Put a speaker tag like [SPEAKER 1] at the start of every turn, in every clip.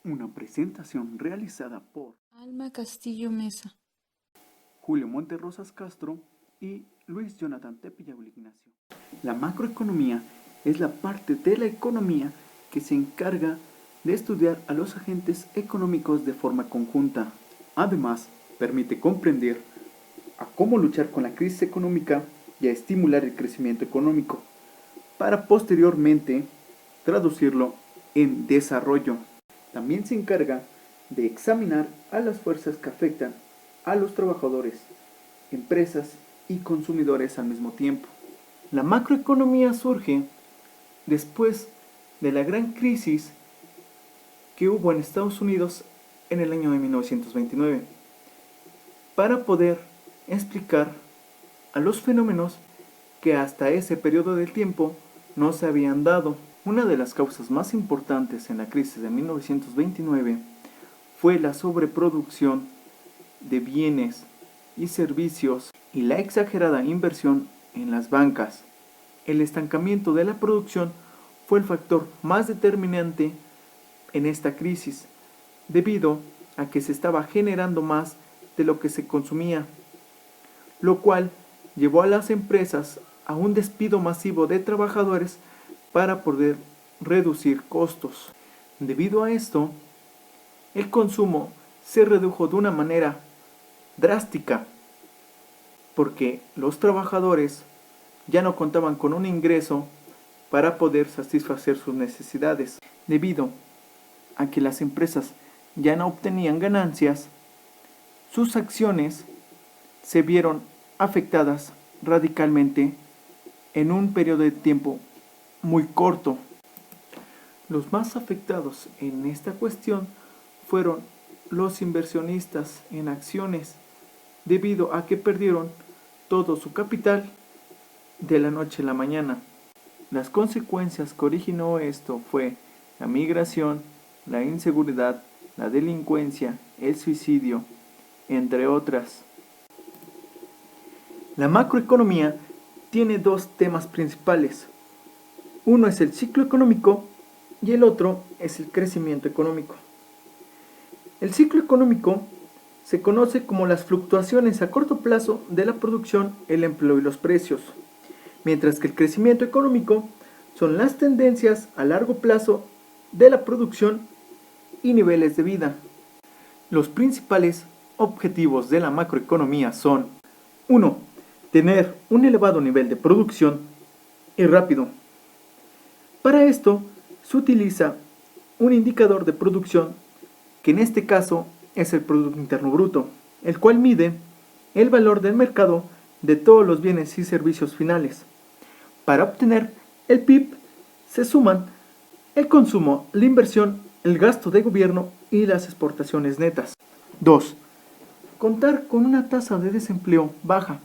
[SPEAKER 1] Una presentación realizada por
[SPEAKER 2] Alma Castillo Mesa,
[SPEAKER 1] Julio Monterrosas Castro y Luis Jonathan Tepillago Ignacio. La macroeconomía es la parte de la economía que se encarga de estudiar a los agentes económicos de forma conjunta. Además, permite comprender a cómo luchar con la crisis económica y a estimular el crecimiento económico, para posteriormente traducirlo en desarrollo. También se encarga de examinar a las fuerzas que afectan a los trabajadores, empresas y consumidores al mismo tiempo. La macroeconomía surge después de la gran crisis que hubo en Estados Unidos en el año de 1929, para poder explicar a los fenómenos que hasta ese periodo de tiempo no se habían dado. Una de las causas más importantes en la crisis de 1929 fue la sobreproducción de bienes y servicios y la exagerada inversión en las bancas. El estancamiento de la producción fue el factor más determinante en esta crisis, debido a que se estaba generando más de lo que se consumía, lo cual llevó a las empresas a un despido masivo de trabajadores para poder reducir costos. Debido a esto, el consumo se redujo de una manera drástica, porque los trabajadores ya no contaban con un ingreso para poder satisfacer sus necesidades. Debido a que las empresas ya no obtenían ganancias, sus acciones se vieron afectadas radicalmente en un periodo de tiempo muy corto. Los más afectados en esta cuestión fueron los inversionistas en acciones, debido a que perdieron todo su capital de la noche a la mañana. Las consecuencias que originó esto fue la migración, la inseguridad, la delincuencia, el suicidio, entre otras. La macroeconomía tiene dos temas principales. Uno es el ciclo económico y el otro es el crecimiento económico. El ciclo económico se conoce como las fluctuaciones a corto plazo de la producción, el empleo y los precios, mientras que el crecimiento económico son las tendencias a largo plazo de la producción y niveles de vida. Los principales objetivos de la macroeconomía son: 1. Tener un elevado nivel de producción y rápido. Para esto se utiliza un indicador de producción, que en este caso es el Producto Interno Bruto, el cual mide el valor del mercado de todos los bienes y servicios finales. Para obtener el PIB se suman el consumo, la inversión, el gasto de gobierno y las exportaciones netas. 2. Contar con una tasa de desempleo baja.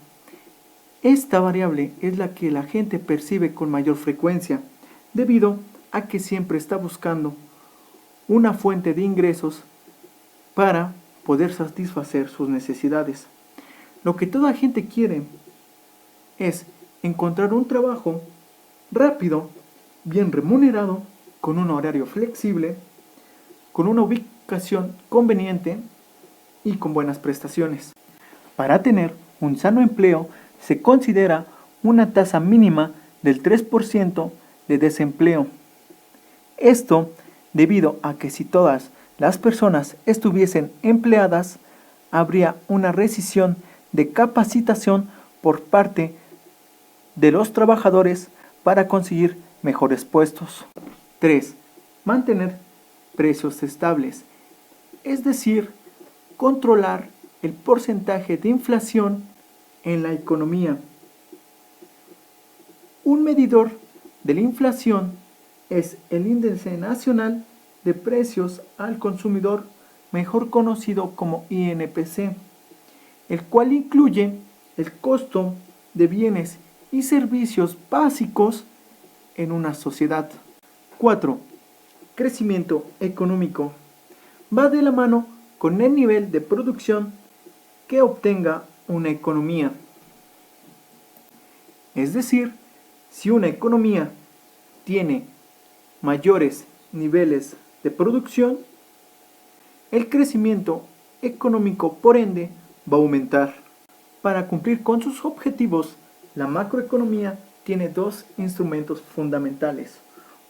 [SPEAKER 1] Esta variable es la que la gente percibe con mayor frecuencia, debido a que siempre está buscando una fuente de ingresos para poder satisfacer sus necesidades. Lo que toda gente quiere es encontrar un trabajo rápido, bien remunerado, con un horario flexible, con una ubicación conveniente y con buenas prestaciones. Para tener un sano empleo se considera una tasa mínima del 3% de desempleo. Esto debido a que si todas las personas estuviesen empleadas, habría una rescisión de capacitación por parte de los trabajadores para conseguir mejores puestos. 3. Mantener precios estables, es decir, controlar el porcentaje de inflación en la economía. Un medidor de la inflación es el Índice Nacional de Precios al Consumidor, mejor conocido como INPC, el cual incluye el costo de bienes y servicios básicos en una sociedad. 4. Crecimiento económico. Va de la mano con el nivel de producción que obtenga una economía. Es decir, si una economía tiene mayores niveles de producción, el crecimiento económico, por ende, va a aumentar. Para cumplir con sus objetivos, la macroeconomía tiene dos instrumentos fundamentales.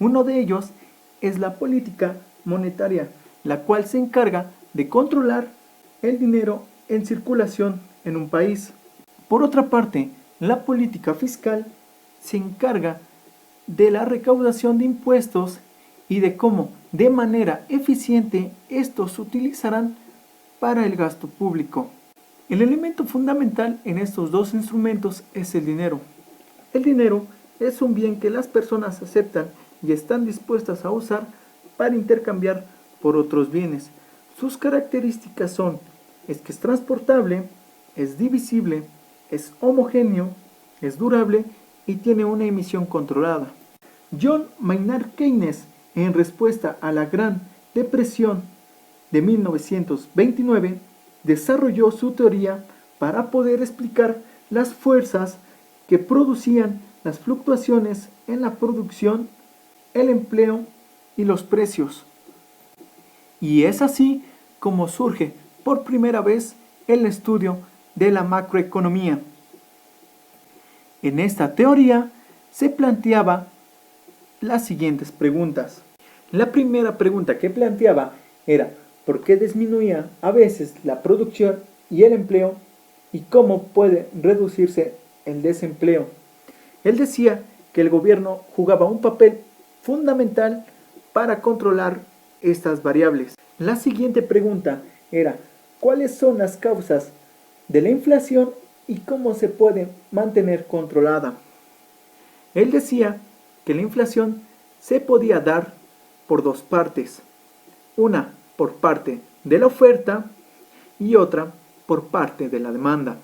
[SPEAKER 1] Uno de ellos es la política monetaria, la cual se encarga de controlar el dinero en circulación en un país. Por otra parte, la política fiscal se encarga de la recaudación de impuestos y de cómo, de manera eficiente, estos se utilizarán para el gasto público. El elemento fundamental en estos dos instrumentos es el dinero. El dinero es un bien que las personas aceptan y están dispuestas a usar para intercambiar por otros bienes. Sus características son: es que es transportable, es divisible, es homogéneo, es durable y tiene una emisión controlada. John Maynard Keynes, en respuesta a la Gran Depresión de 1929, desarrolló su teoría para poder explicar las fuerzas que producían las fluctuaciones en la producción, el empleo y los precios. Y es así como surge por primera vez el estudio de la macroeconomía. En esta teoría se planteaba las siguientes preguntas. La primera pregunta que planteaba era: ¿por qué disminuía a veces la producción y el empleo? ¿Y cómo puede reducirse el desempleo? Él decía que el gobierno jugaba un papel fundamental para controlar estas variables. La siguiente pregunta era: ¿cuáles son las causas de la inflación y cómo se puede mantener controlada? Él decía que la inflación se podía dar por dos partes: una por parte de la oferta y otra por parte de la demanda.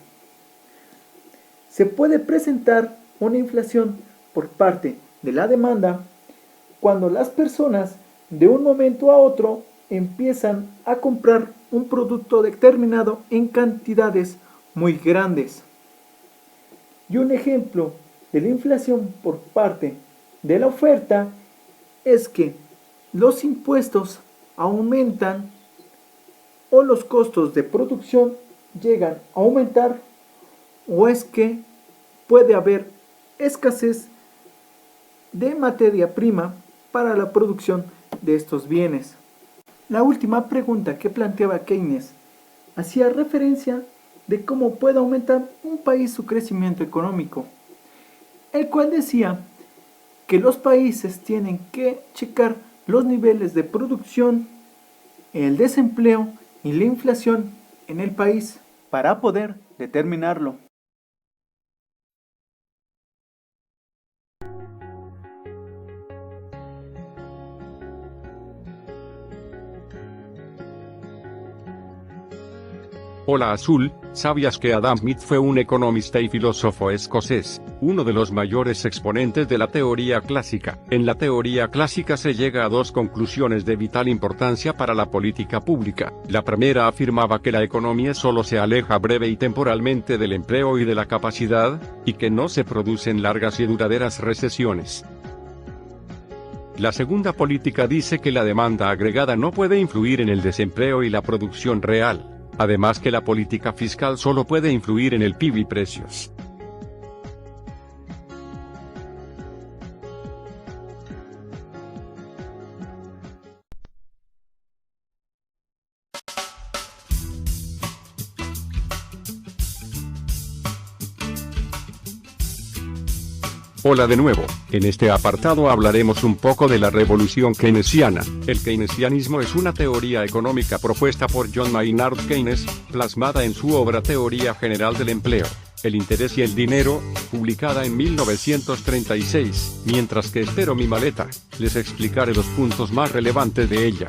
[SPEAKER 1] Se puede presentar una inflación por parte de la demanda cuando las personas de un momento a otro empiezan a comprar un producto determinado en cantidades muy grandes. Y un ejemplo de la inflación por parte de la oferta es que los impuestos aumentan o los costos de producción llegan a aumentar, o es que puede haber escasez de materia prima para la producción de estos bienes. La última pregunta que planteaba Keynes hacía referencia de cómo puede aumentar un país su crecimiento económico, el cual decía que los países tienen que checar los niveles de producción, el desempleo y la inflación en el país para poder determinarlo.
[SPEAKER 3] Hola Azul, ¿sabías que Adam Smith fue un economista y filósofo escocés, uno de los mayores exponentes de la teoría clásica? En la teoría clásica se llega a dos conclusiones de vital importancia para la política pública. La primera afirmaba que la economía solo se aleja breve y temporalmente del empleo y de la capacidad, y que no se producen largas y duraderas recesiones. La segunda política dice que la demanda agregada no puede influir en el desempleo y la producción real. Además que la política fiscal solo puede influir en el PIB y precios. Hola de nuevo, en este apartado hablaremos un poco de la revolución keynesiana. El keynesianismo es una teoría económica propuesta por John Maynard Keynes, plasmada en su obra Teoría General del Empleo, el Interés y el Dinero, publicada en 1936. Mientras que espero mi maleta, les explicaré los puntos más relevantes de ella.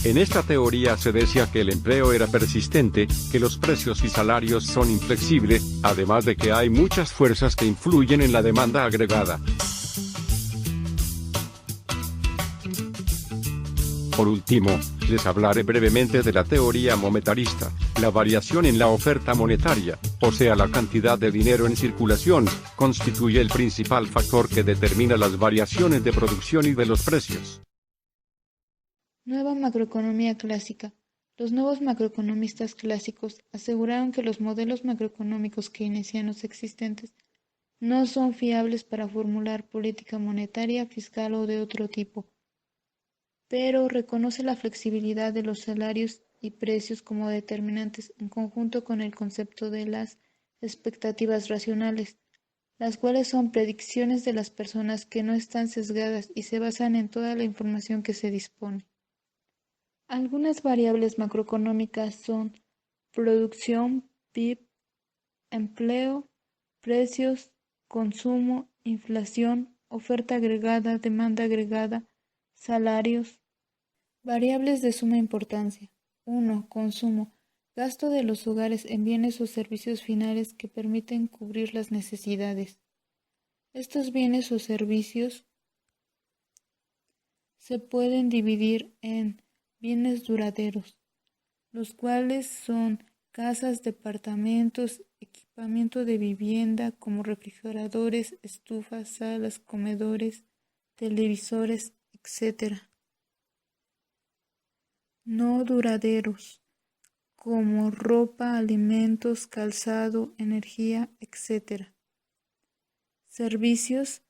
[SPEAKER 3] En esta teoría se decía que el empleo era persistente, que los precios y salarios son inflexibles, además de que hay muchas fuerzas que influyen en la demanda agregada. Por último, les hablaré brevemente de la teoría monetarista. La variación en la oferta monetaria, o sea la cantidad de dinero en circulación, constituye el principal factor que determina las variaciones de producción y de los precios.
[SPEAKER 2] Nueva macroeconomía clásica. Los nuevos macroeconomistas clásicos aseguraron que los modelos macroeconómicos keynesianos existentes no son fiables para formular política monetaria, fiscal o de otro tipo, pero reconoce la flexibilidad de los salarios y precios como determinantes en conjunto con el concepto de las expectativas racionales, las cuales son predicciones de las personas que no están sesgadas y se basan en toda la información que se dispone. Algunas variables macroeconómicas son producción, PIB, empleo, precios, consumo, inflación, oferta agregada, demanda agregada, salarios. Variables de suma importancia. 1. Consumo. Gasto de los hogares en bienes o servicios finales que permiten cubrir las necesidades. Estos bienes o servicios se pueden dividir en bienes duraderos, los cuales son casas, departamentos, equipamiento de vivienda como refrigeradores, estufas, salas, comedores, televisores, etc. No duraderos, como ropa, alimentos, calzado, energía, etc. Servicios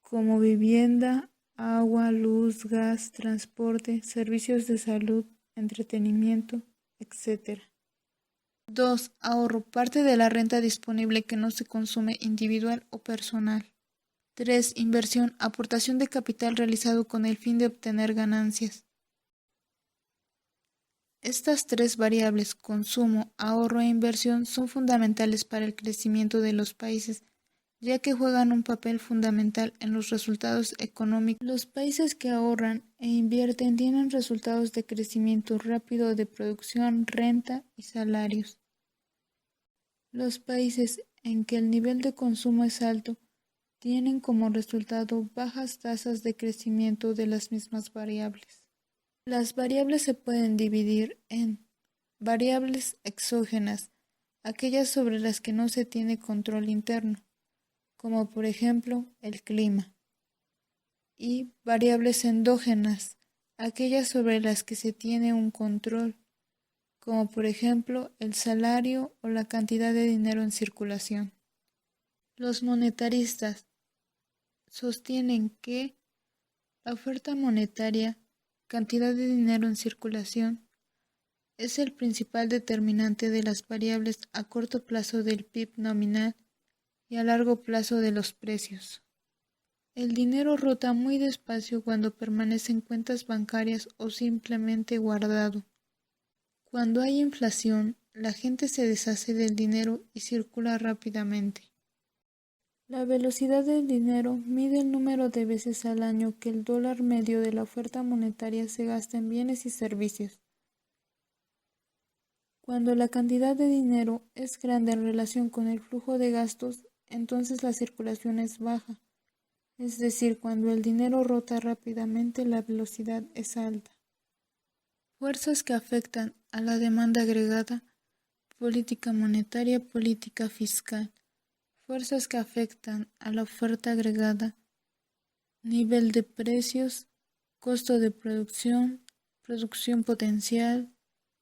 [SPEAKER 2] como vivienda, agua, luz, gas, transporte, servicios de salud, entretenimiento, etc. 2. Ahorro, parte de la renta disponible que no se consume individual o personal. 3. Inversión, aportación de capital realizado con el fin de obtener ganancias. Estas tres variables, consumo, ahorro e inversión, son fundamentales para el crecimiento de los países, ya que juegan un papel fundamental en los resultados económicos. Los países que ahorran e invierten tienen resultados de crecimiento rápido de producción, renta y salarios. Los países en que el nivel de consumo es alto tienen como resultado bajas tasas de crecimiento de las mismas variables. Las variables se pueden dividir en variables exógenas, aquellas sobre las que no se tiene control interno, como por ejemplo el clima, y variables endógenas, aquellas sobre las que se tiene un control, como por ejemplo el salario o la cantidad de dinero en circulación. Los monetaristas sostienen que la oferta monetaria, cantidad de dinero en circulación, es el principal determinante de las variables a corto plazo del PIB nominal y a largo plazo de los precios. El dinero rota muy despacio cuando permanece en cuentas bancarias o simplemente guardado. Cuando hay inflación, la gente se deshace del dinero y circula rápidamente. La velocidad del dinero mide el número de veces al año que el dólar medio de la oferta monetaria se gasta en bienes y servicios. Cuando la cantidad de dinero es grande en relación con el flujo de gastos, entonces la circulación es baja. Es decir, cuando el dinero rota rápidamente, la velocidad es alta. Fuerzas que afectan a la demanda agregada, política monetaria, política fiscal. Fuerzas que afectan a la oferta agregada, nivel de precios, costo de producción, producción potencial,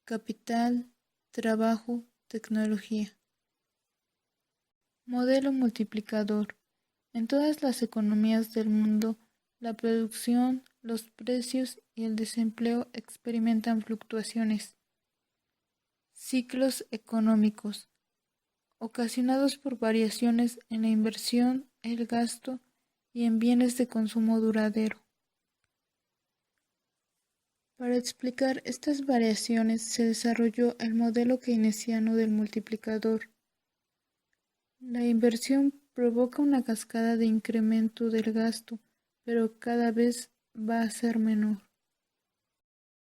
[SPEAKER 2] capital, trabajo, tecnología. Modelo multiplicador. En todas las economías del mundo, la producción, los precios y el desempleo experimentan fluctuaciones. Ciclos económicos, ocasionados por variaciones en la inversión, el gasto y en bienes de consumo duradero. Para explicar estas variaciones se desarrolló el modelo keynesiano del multiplicador. La inversión provoca una cascada de incremento del gasto, pero cada vez va a ser menor.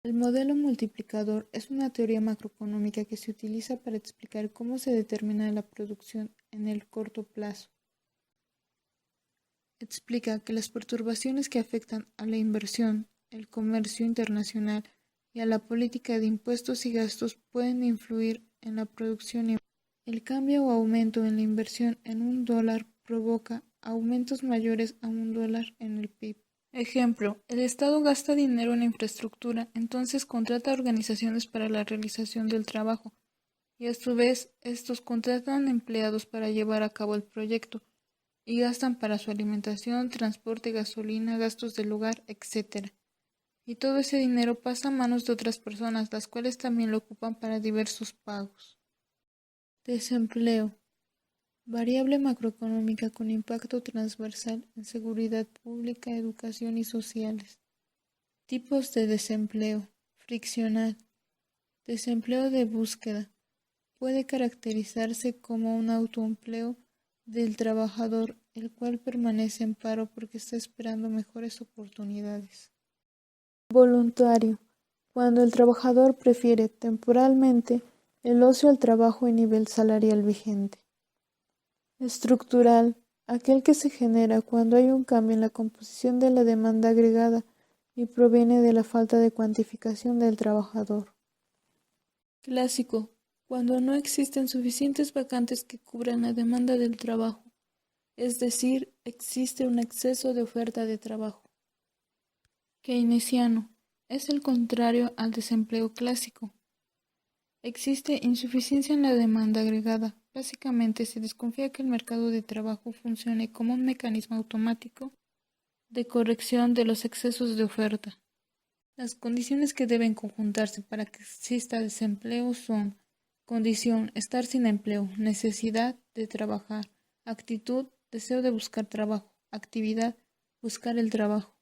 [SPEAKER 2] El modelo multiplicador es una teoría macroeconómica que se utiliza para explicar cómo se determina la producción en el corto plazo. Explica que las perturbaciones que afectan a la inversión, el comercio internacional y a la política de impuestos y gastos pueden influir en la producción. El cambio o aumento en la inversión en $1 provoca aumentos mayores a $1 en el PIB. Ejemplo, el Estado gasta dinero en infraestructura, entonces contrata organizaciones para la realización del trabajo, y a su vez estos contratan empleados para llevar a cabo el proyecto, y gastan para su alimentación, transporte, gasolina, gastos del hogar, etc. Y todo ese dinero pasa a manos de otras personas, las cuales también lo ocupan para diversos pagos. Desempleo. Variable macroeconómica con impacto transversal en seguridad pública, educación y sociales. Tipos de desempleo. Friccional. Desempleo de búsqueda. Puede caracterizarse como un autoempleo del trabajador, el cual permanece en paro porque está esperando mejores oportunidades. Voluntario. Cuando el trabajador prefiere temporalmente el ocio al trabajo y nivel salarial vigente. Estructural, aquel que se genera cuando hay un cambio en la composición de la demanda agregada y proviene de la falta de cuantificación del trabajador. Clásico, cuando no existen suficientes vacantes que cubran la demanda del trabajo, es decir, existe un exceso de oferta de trabajo. Keynesiano, es el contrario al desempleo clásico. Existe insuficiencia en la demanda agregada. Básicamente se desconfía que el mercado de trabajo funcione como un mecanismo automático de corrección de los excesos de oferta. Las condiciones que deben conjuntarse para que exista desempleo son: condición, estar sin empleo; necesidad de trabajar; actitud, deseo de buscar trabajo; actividad, buscar el trabajo.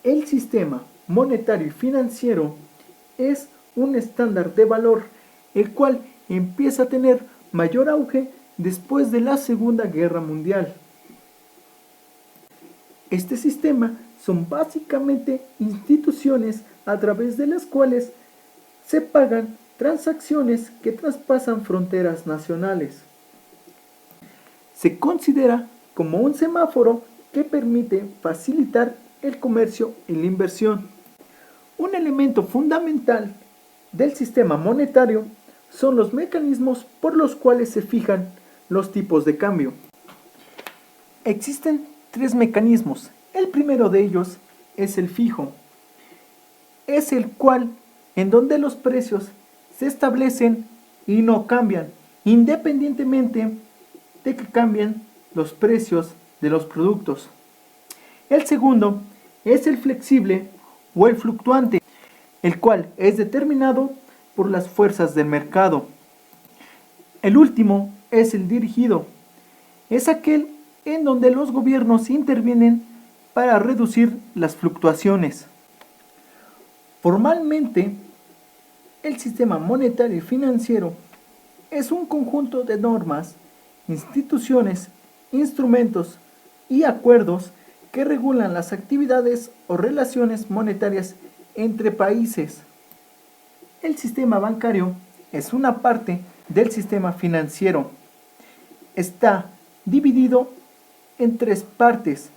[SPEAKER 1] El sistema monetario y financiero es un estándar de valor, el cual empieza a tener mayor auge después de la Segunda Guerra Mundial. Este sistema son básicamente instituciones a través de las cuales se pagan transacciones que traspasan fronteras nacionales. Se considera como un semáforo que permite facilitar el comercio y la inversión. Un elemento fundamental del sistema monetario son los mecanismos por los cuales se fijan los tipos de cambio. Existen tres mecanismos. El primero de ellos es el fijo. Es el cual en donde los precios se establecen y no cambian, independientemente de que cambien los precios de los productos. El segundo es el flexible o el fluctuante, el cual es determinado por las fuerzas del mercado. El último es el dirigido. Es aquel en donde los gobiernos intervienen para reducir las fluctuaciones. Formalmente, el sistema monetario y financiero es un conjunto de normas, instituciones, instrumentos y acuerdos que regulan las actividades o relaciones monetarias entre países. El sistema bancario es una parte del sistema financiero. Está dividido en tres partes.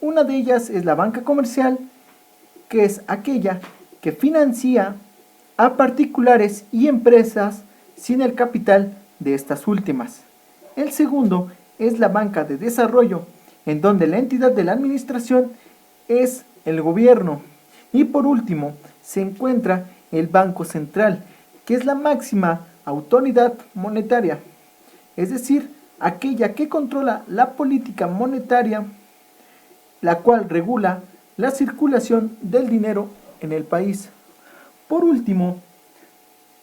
[SPEAKER 1] Una de ellas es la banca comercial, que es aquella que financia a particulares y empresas sin el capital de estas últimas. El segundo es la banca de desarrollo, en donde la entidad de la administración es el gobierno. Y por último, se encuentra el Banco Central, que es la máxima autoridad monetaria, es decir, aquella que controla la política monetaria, la cual regula la circulación del dinero en el país. Por último,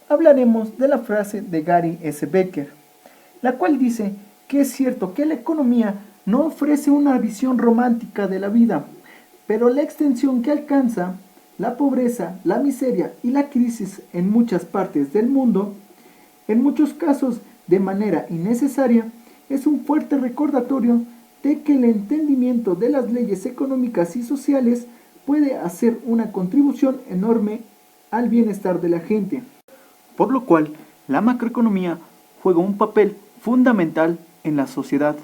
[SPEAKER 1] hablaremos de la frase de Gary S. Becker, la cual dice que es cierto que la economía no ofrece una visión romántica de la vida, pero la extensión que alcanza, la pobreza, la miseria y la crisis en muchas partes del mundo, en muchos casos de manera innecesaria, es un fuerte recordatorio de que el entendimiento de las leyes económicas y sociales puede hacer una contribución enorme al bienestar de la gente. Por lo cual, la macroeconomía juega un papel fundamental en la sociedad.